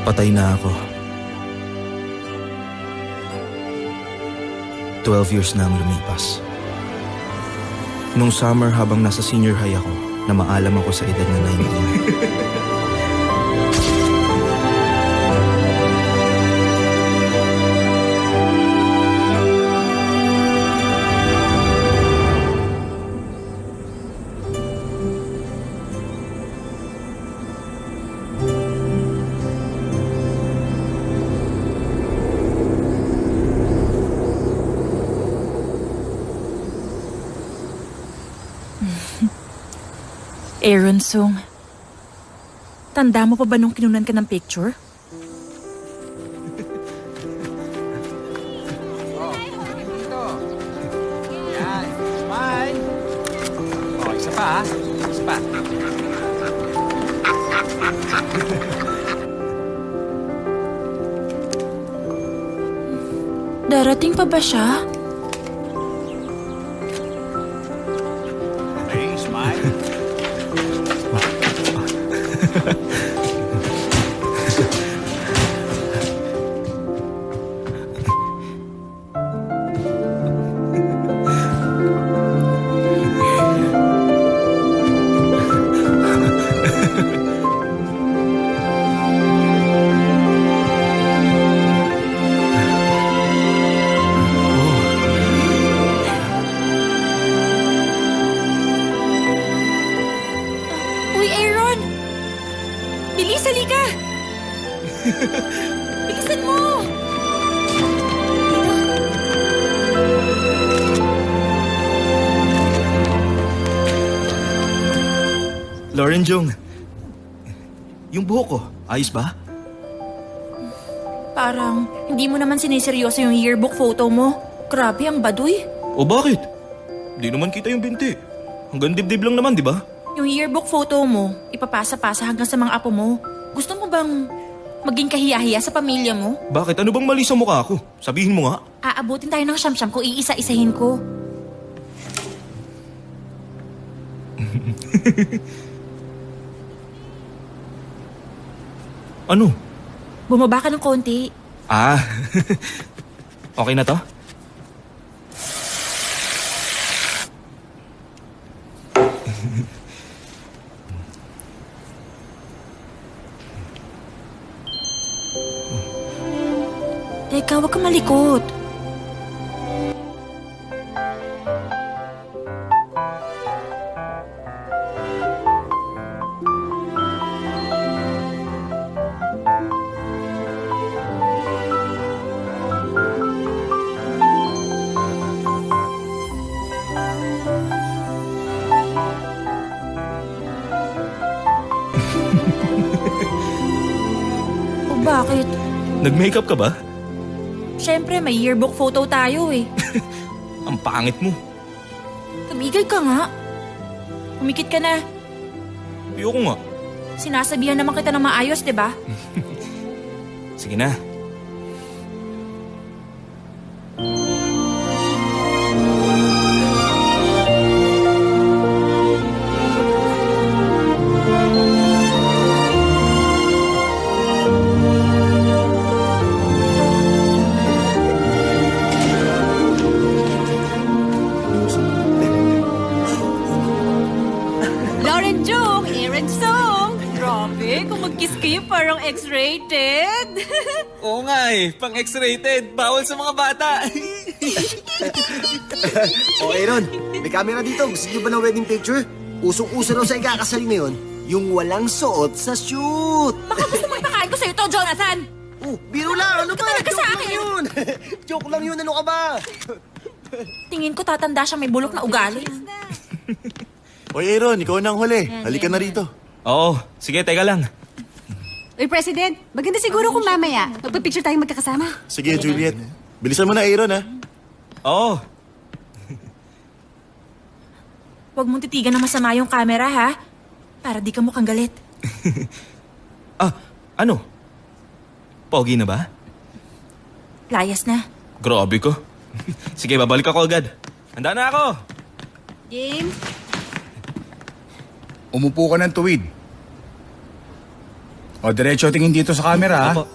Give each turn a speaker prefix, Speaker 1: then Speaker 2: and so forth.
Speaker 1: Patay na ako. 12 years na ang lumipas. Nung summer habang nasa senior high ako, na maalam ako sa edad na 19.
Speaker 2: Aaron Song, tanda mo pa ba nung kinunan ka ng picture?
Speaker 3: Dito. Yan. Smile. Isa pa ha. Isa pa.
Speaker 2: Darating pa ba siya?
Speaker 3: Okay, smile.
Speaker 2: Uy, Aaron! Bilis, halika! Bilisan mo!
Speaker 1: Lauren Jung, yung buhok ko, ayos ba?
Speaker 2: Parang hindi mo naman siniseryoso yung yearbook photo mo. Grabe, ang baduy.
Speaker 1: O bakit? Di naman kita yung binti. Hanggang dibdib lang naman, di ba?
Speaker 2: Yung yearbook photo mo, ipapasa-pasa hanggang sa mga apo mo. Gusto mo bang maging kahiya-hiya sa pamilya mo?
Speaker 1: Bakit? Ano bang mali sa mukha ko? Sabihin mo nga.
Speaker 2: Aabutin tayo ng siyam-siyam kung iisa-isahin ko.
Speaker 1: Ano?
Speaker 2: Bumaba ka ng konti.
Speaker 1: Ah, okay na to?
Speaker 2: Teka, huwag kang malikot. O bakit?
Speaker 1: Nag-makeup ka ba?
Speaker 2: Siyempre, may yearbook photo tayo eh.
Speaker 1: Ang pangit mo.
Speaker 2: Tumigil ka nga. Umikit ka na.
Speaker 1: Ayoko nga.
Speaker 2: Sinasabihan naman kita ng maayos, di ba?
Speaker 1: Sige na.
Speaker 2: Lauren Jung, Aaron Song. Grabe, kung mag-kiss kayo parang X-rated.
Speaker 4: Oo nga eh, pang X-rated. Bawal sa mga bata.
Speaker 5: O Aaron, may camera dito. Gusto niyo ba ng wedding picture? Usong-uso raw sa ikakasal ngayon, yung walang suot sa shoot.
Speaker 2: Baka gusto mo ipakain ko sa'yo to, Jonathan.
Speaker 5: Oh, biro lang. Ano
Speaker 2: Ikaw
Speaker 5: ba?
Speaker 2: talaga sa
Speaker 5: Joke lang
Speaker 2: akin.
Speaker 5: yun. Joke lang yun. Ano ka ba?
Speaker 2: Tingin ko tatanda siya may bulok na ugali.
Speaker 6: Oy, Aaron, ikaw na ang huli. Halika na rito.
Speaker 1: Oo, sige, teka lang.
Speaker 7: Uy, President, maganda siguro kung mamaya magpa-picture tayong magkakasama.
Speaker 6: Sige, Juliet. Bilisan mo na, Aaron, ha?
Speaker 1: Oo,
Speaker 2: Huwag mong titigan ng masama yung camera, ha? Para di ka mukhang galit.
Speaker 1: ano? Pogi na ba?
Speaker 2: Layas na.
Speaker 1: Grabe ko. Sige, babalik ako agad. Handa na ako!
Speaker 7: James?
Speaker 8: Umupo ka ng tuwid.
Speaker 3: O, diretso tingin dito sa camera, ha?
Speaker 1: Opo.